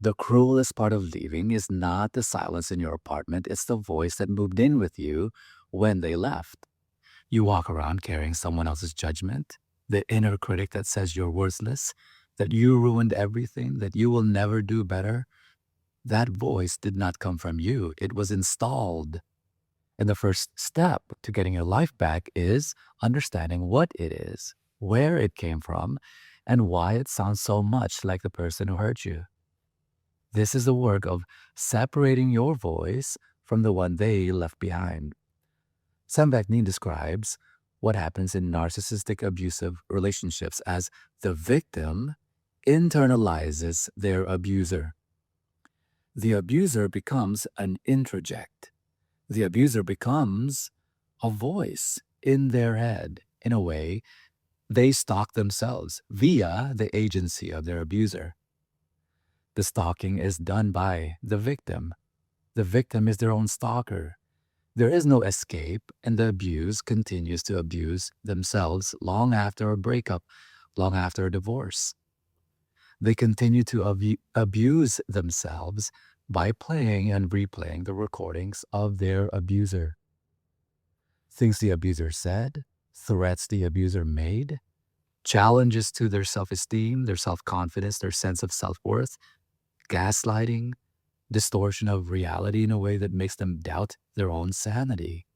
The cruelest part of leaving is not the silence in your apartment, it's the voice that moved in with you when they left. You walk around carrying someone else's judgment, the inner critic that says you're worthless, that you ruined everything, that you will never do better. That voice did not come from you, it was installed. And the first step to getting your life back is understanding what it is, where it came from, and why it sounds so much like the person who hurt you. This is the work of separating your voice from the one they left behind. Sam Vaknin describes what happens in narcissistic abusive relationships as the victim internalizes their abuser. The abuser becomes an introject. The abuser becomes a voice in their head. In a way, they stalk themselves via the agency of their abuser. The stalking is done by the victim. The victim is their own stalker. There is no escape, and the abuse continues to abuse themselves long after a breakup, long after a divorce. They continue to abuse themselves by playing and replaying the recordings of their abuser. Things the abuser said, threats the abuser made, challenges to their self-esteem, their self-confidence, their sense of self-worth, gaslighting, distortion of reality in a way that makes them doubt their own sanity.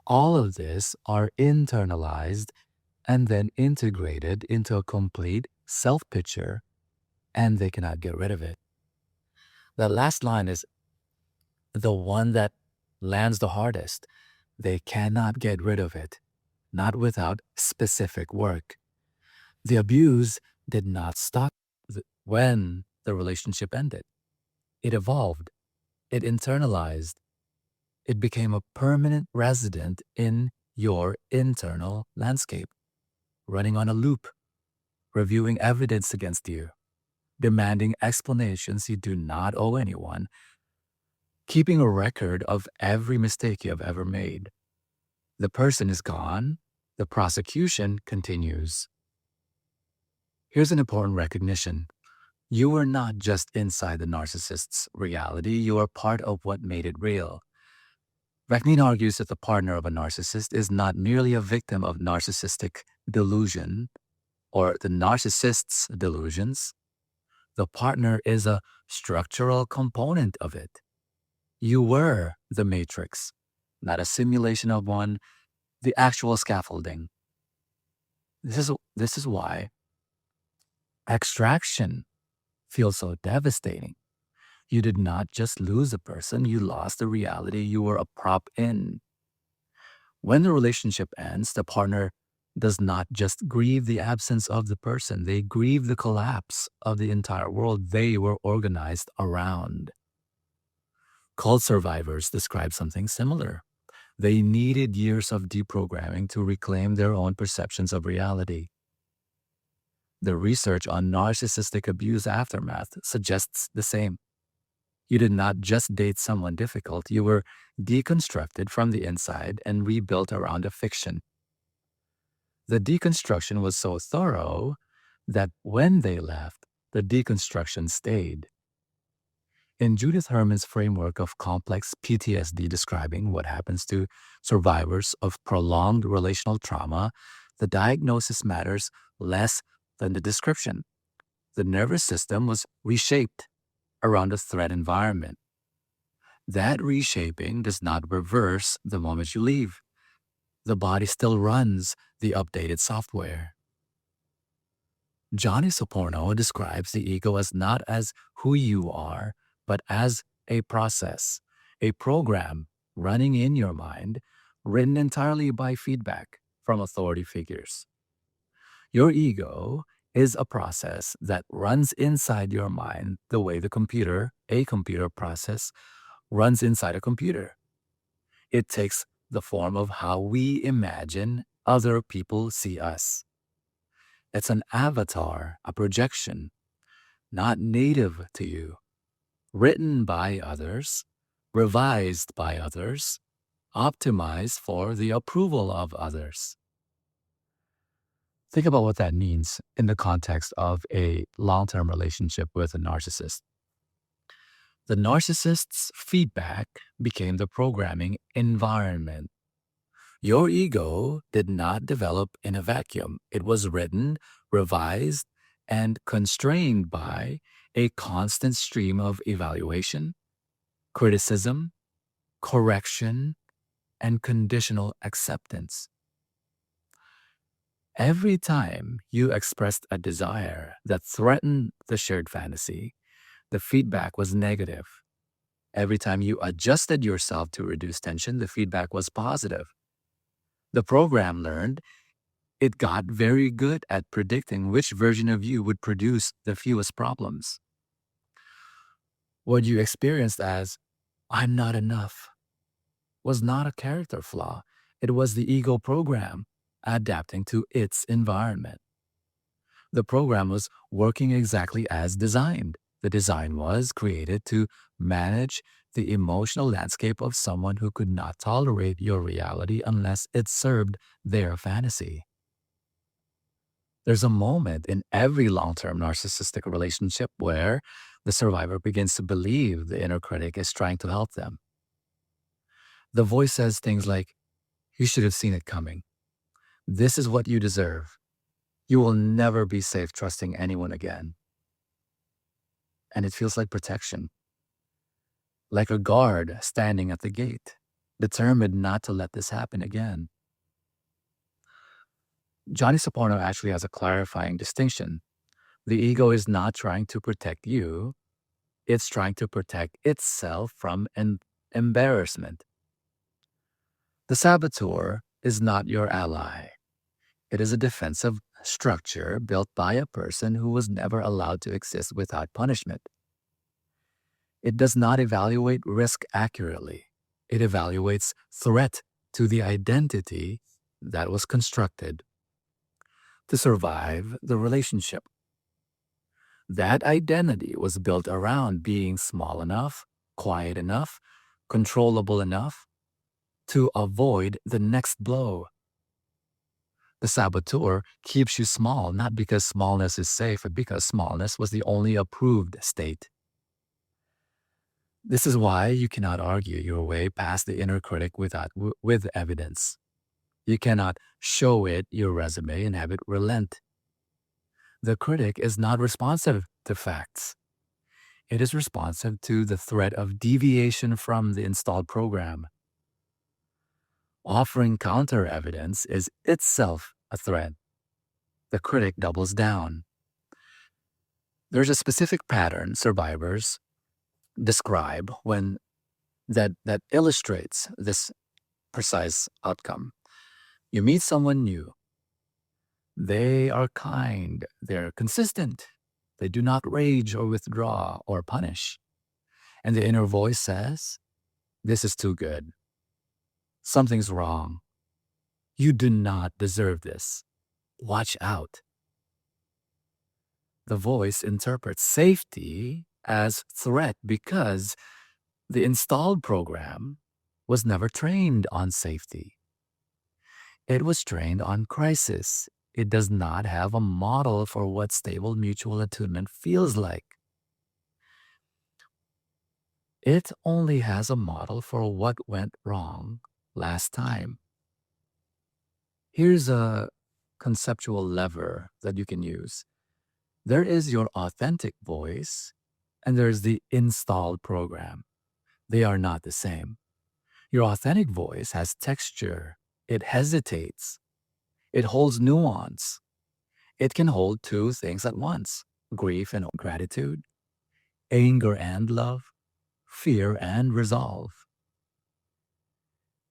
All of this are internalized and then integrated into a complete self-picture, and they cannot get rid of it. The last line is the one that lands the hardest. They cannot get rid of it, not without specific work. The abuse did not stop when the relationship ended. It evolved. It internalized. It became a permanent resident in your internal landscape, running on a loop, reviewing evidence against you, demanding explanations you do not owe anyone, keeping a record of every mistake you have ever made. The person is gone. The prosecution continues. Here's an important recognition. You are not just inside the narcissist's reality, you are part of what made it real. Vaknin argues that the partner of a narcissist is not merely a victim of narcissistic delusion or the narcissist's delusions. The partner is a structural component of it. You were the matrix, not a simulation of one, the actual scaffolding. This is why extraction feels so devastating. You did not just lose a person, you lost the reality you were a prop in. When the relationship ends, the partner does not just grieve the absence of the person, they grieve the collapse of the entire world they were organized around. Cult survivors describe something similar. They needed years of deprogramming to reclaim their own perceptions of reality. The research on narcissistic abuse aftermath suggests the same. You did not just date someone difficult, you were deconstructed from the inside and rebuilt around a fiction. The deconstruction was so thorough that when they left, the deconstruction stayed. In Judith Herman's framework of complex PTSD describing what happens to survivors of prolonged relational trauma, the diagnosis matters less than the description. The nervous system was reshaped around a threat environment. That reshaping does not reverse the moment you leave. The body still runs the updated software. Johnny Soporno describes the ego as not as who you are, but as a process, a program running in your mind, written entirely by feedback from authority figures. Your ego is a process that runs inside your mind the way a computer process, runs inside a computer. It takes the form of how we imagine other people see us. It's an avatar, a projection, not native to you, written by others, revised by others, optimized for the approval of others. Think about what that means in the context of a long-term relationship with a narcissist. The narcissist's feedback became the programming environment. Your ego did not develop in a vacuum. It was written, revised, and constrained by a constant stream of evaluation, criticism, correction, and conditional acceptance. Every time you expressed a desire that threatened the shared fantasy, the feedback was negative. Every time you adjusted yourself to reduce tension, the feedback was positive. The program learned it got very good at predicting which version of you would produce the fewest problems. What you experienced as, I'm not enough, was not a character flaw. It was the ego program adapting to its environment. The program was working exactly as designed. The design was created to manage the emotional landscape of someone who could not tolerate your reality unless it served their fantasy. There's a moment in every long-term narcissistic relationship where the survivor begins to believe the inner critic is trying to help them. The voice says things like, you should have seen it coming. This is what you deserve. You will never be safe trusting anyone again. And it feels like protection, like a guard standing at the gate, determined not to let this happen again. Johnny Soprano actually has a clarifying distinction. The ego is not trying to protect you. It's trying to protect itself from an embarrassment. The saboteur is not your ally. It is a defensive structure built by a person who was never allowed to exist without punishment. It does not evaluate risk accurately. It evaluates threat to the identity that was constructed to survive the relationship. That identity was built around being small enough, quiet enough, controllable enough to avoid the next blow. The saboteur keeps you small, not because smallness is safe, but because smallness was the only approved state. This is why you cannot argue your way past the inner critic with evidence. You cannot show it your resume and have it relent. The critic is not responsive to facts. It is responsive to the threat of deviation from the installed program. Offering counter evidence is itself a threat. The critic doubles down. There's a specific pattern survivors describe that illustrates this precise outcome. You meet someone new. They are kind. They're consistent. They do not rage or withdraw or punish. And the inner voice says, this is too good. Something's wrong. You do not deserve this. Watch out. The voice interprets safety as threat because the installed program was never trained on safety. It was trained on crisis. It does not have a model for what stable mutual attunement feels like. It only has a model for what went wrong last time. Here's a conceptual lever that you can use. There is your authentic voice, and there's the installed program. They are not the same. Your authentic voice has texture. It hesitates. It holds nuance. It can hold two things at once: grief and gratitude, anger and love, fear and resolve.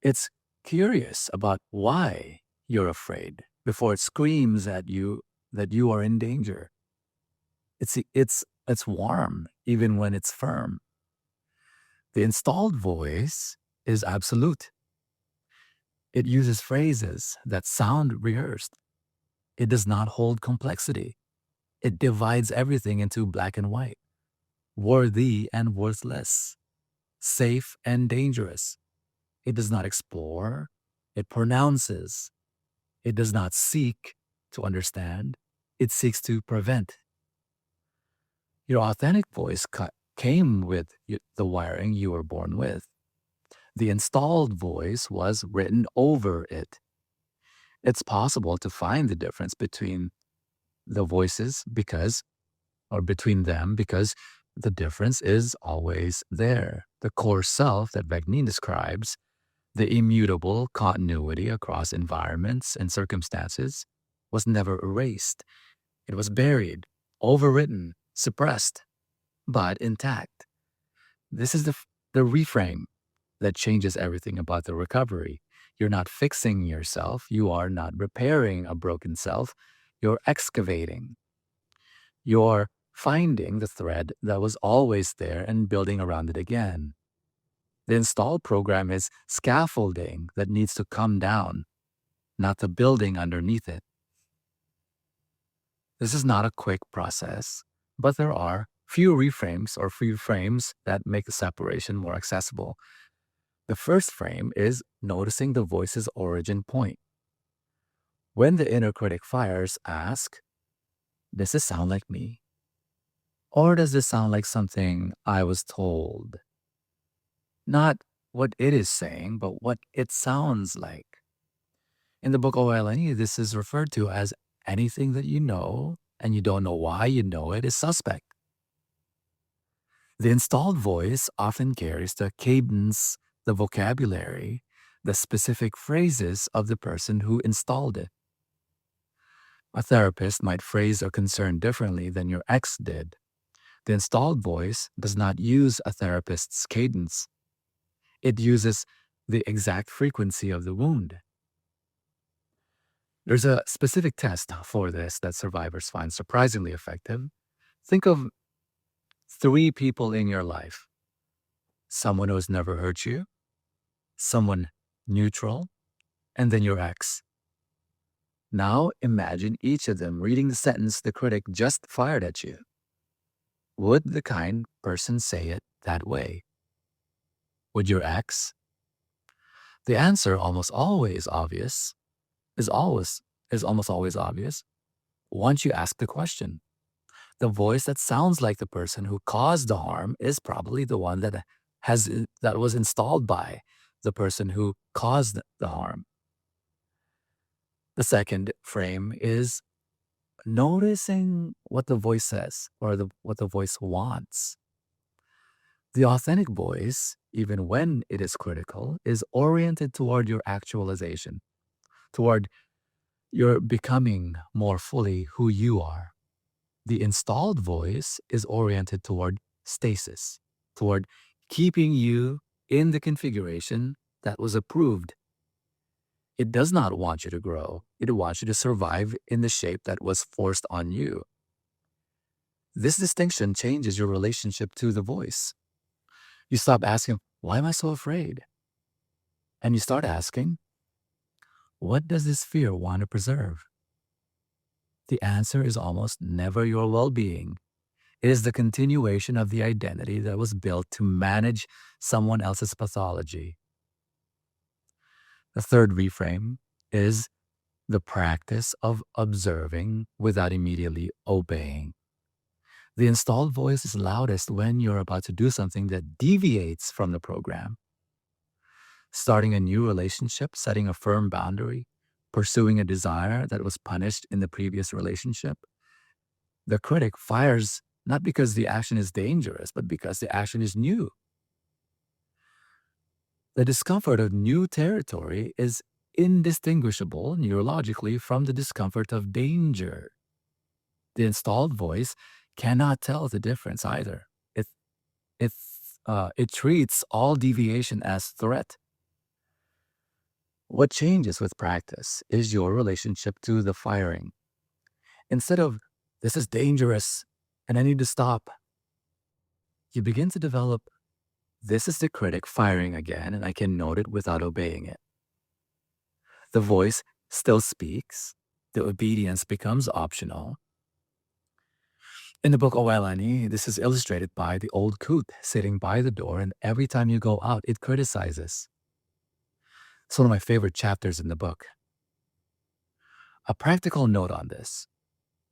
It's curious about why you're afraid before it screams at you that you are in danger. It's warm even when it's firm. The installed voice is absolute. It uses phrases that sound rehearsed. It does not hold complexity. It divides everything into black and white, worthy and worthless, safe and dangerous. It does not explore. It pronounces. It does not seek to understand. It seeks to prevent. Your authentic voice came with the wiring you were born with. The installed voice was written over it. It's possible to find the difference between the voices between them because the difference is always there. The core self that Vagnin describes, the immutable continuity across environments and circumstances, was never erased. It was buried, overwritten, suppressed, but intact. This is the reframe that changes everything about the recovery. You're not fixing yourself. You are not repairing a broken self. You're excavating. You're finding the thread that was always there and building around it again. The installed program is scaffolding that needs to come down, not the building underneath it. This is not a quick process, but there are few frames that make the separation more accessible. The first frame is noticing the voice's origin point. When the inner critic fires, ask, does this sound like me? Or does this sound like something I was told? Not what it is saying, but what it sounds like. In the book OLNE, this is referred to as anything that you know and you don't know why you know it is suspect. The installed voice often carries the cadence, the vocabulary, the specific phrases of the person who installed it. A therapist might phrase a concern differently than your ex did. The installed voice does not use a therapist's cadence. It uses the exact frequency of the wound. There's a specific test for this that survivors find surprisingly effective. Think of 3 people in your life: someone who has never hurt you, someone neutral, and then your ex. Now imagine each of them reading the sentence the critic just fired at you. Would the kind person say it that way? Would your ex? The answer is almost always obvious once you ask the question. The voice that sounds like the person who caused the harm is probably the one that was installed by the person who caused the harm. The second frame is noticing what the voice says or what the voice wants. The authentic voice, even when it is critical, is oriented toward your actualization, toward your becoming more fully who you are. The installed voice is oriented toward stasis, toward keeping you in the configuration that was approved. It does not want you to grow. It wants you to survive in the shape that was forced on you. This distinction changes your relationship to the voice. You stop asking, why am I so afraid? And you start asking, what does this fear want to preserve? The answer is almost never your well-being. It is the continuation of the identity that was built to manage someone else's pathology. The third reframe is the practice of observing without immediately obeying. The installed voice is loudest when you're about to do something that deviates from the program. Starting a new relationship, setting a firm boundary, pursuing a desire that was punished in the previous relationship. The critic fires not because the action is dangerous, but because the action is new. The discomfort of new territory is indistinguishable neurologically from the discomfort of danger. The installed voice cannot tell the difference either. It, it treats all deviation as threat. What changes with practice is your relationship to the firing. Instead of, this is dangerous and I need to stop, you begin to develop, this is the critic firing again and I can note it without obeying it. The voice still speaks. The obedience becomes optional. In the book Owailani, this is illustrated by the old coot sitting by the door, and every time you go out, it criticizes. It's one of my favorite chapters in the book. A practical note on this: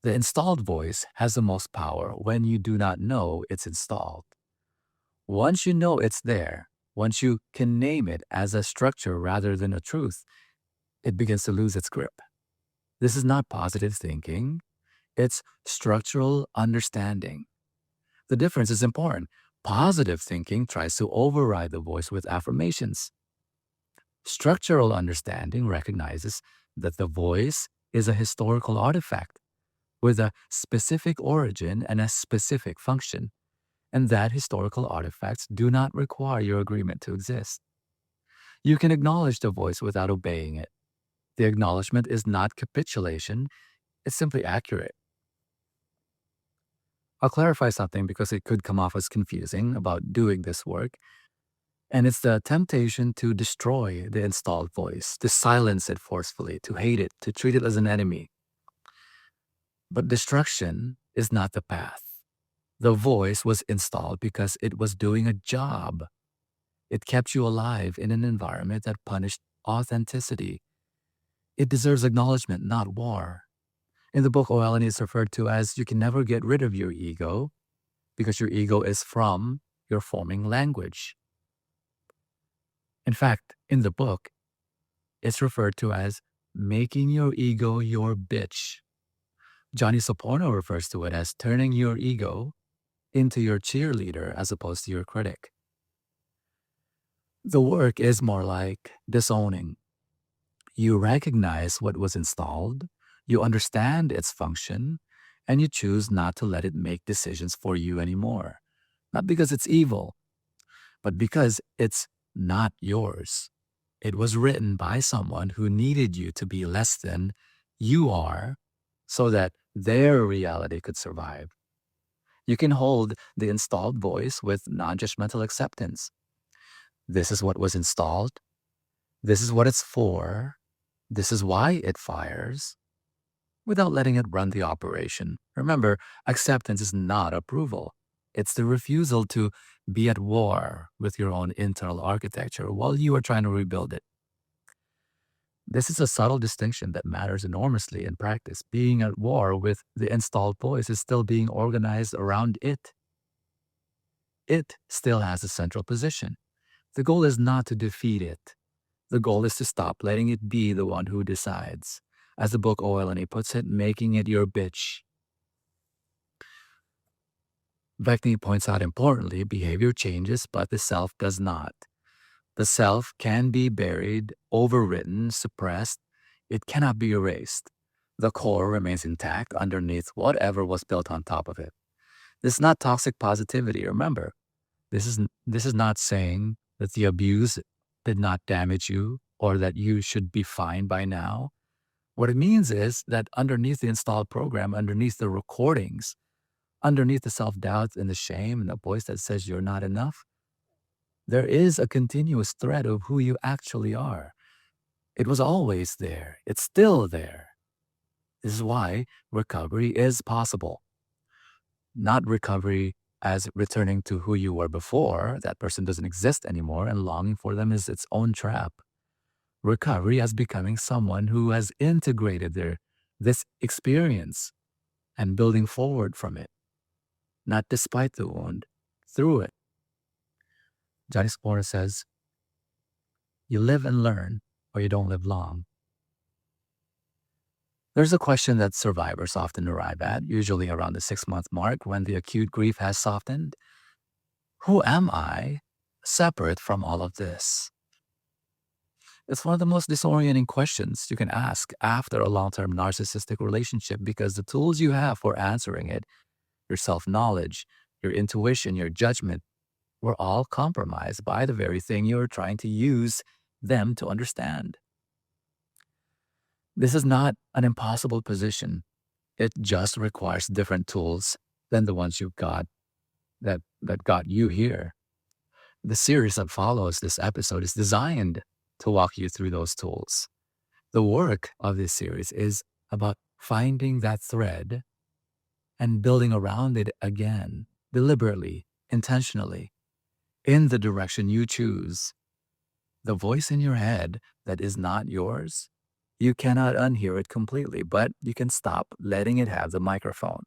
the installed voice has the most power when you do not know it's installed. Once you know it's there, once you can name it as a structure rather than a truth, it begins to lose its grip. This is not positive thinking, it's structural understanding. The difference is important. Positive thinking tries to override the voice with affirmations. Structural understanding recognizes that the voice is a historical artifact with a specific origin and a specific function, and that historical artifacts do not require your agreement to exist. You can acknowledge the voice without obeying it. The acknowledgement is not capitulation, it's simply accurate. I'll clarify something because it could come off as confusing about doing this work, and it's the temptation to destroy the installed voice, to silence it forcefully, to hate it, to treat it as an enemy. But destruction is not the path. The voice was installed because it was doing a job. It kept you alive in an environment that punished authenticity. It deserves acknowledgement, not war. In the book, Oelani is referred to as you can never get rid of your ego because your ego is from your forming language. In fact, in the book, it's referred to as making your ego your bitch. Johnny Soporno refers to it as turning your ego into your cheerleader as opposed to your critic. The work is more like disowning. You recognize what was installed, you understand its function, and you choose not to let it make decisions for you anymore. Not because it's evil, but because it's not yours. It was written by someone who needed you to be less than you are so that their reality could survive. You can hold the installed voice with non-judgmental acceptance. This is what was installed. This is what it's for. This is why it fires, without letting it run the operation. Remember, acceptance is not approval. It's the refusal to be at war with your own internal architecture while you are trying to rebuild it. This is a subtle distinction that matters enormously in practice. Being at war with the installed voice is still being organized around it. It still has a central position. The goal is not to defeat it. The goal is to stop letting it be the one who decides. As the book Oelani puts it, making it your bitch. Vecni points out importantly, behavior changes, but the self does not. The self can be buried, overwritten, suppressed. It cannot be erased. The core remains intact underneath whatever was built on top of it. This is not toxic positivity. Remember, this is not saying that the abuse did not damage you or that you should be fine by now. What it means is that underneath the installed program, underneath the recordings, underneath the self-doubt and the shame and the voice that says you're not enough, there is a continuous thread of who you actually are. It was always there. It's still there. This is why recovery is possible. Not recovery as returning to who you were before. That person doesn't exist anymore, and longing for them is its own trap. Recovery as becoming someone who has integrated this experience and building forward from it, not despite the wound, through it. Johnny Spora says, you live and learn, or you don't live long. There's a question that survivors often arrive at, usually around the 6-month mark when the acute grief has softened. Who am I separate from all of this? It's one of the most disorienting questions you can ask after a long-term narcissistic relationship because the tools you have for answering it, your self-knowledge, your intuition, your judgment, were all compromised by the very thing you're trying to use them to understand. This is not an impossible position. It just requires different tools than the ones you've got that got you here. The series that follows this episode is designed to walk you through those tools. The work of this series is about finding that thread and building around it again, deliberately, intentionally, in the direction you choose. The voice in your head that is not yours, you cannot unhear it completely, but you can stop letting it have the microphone.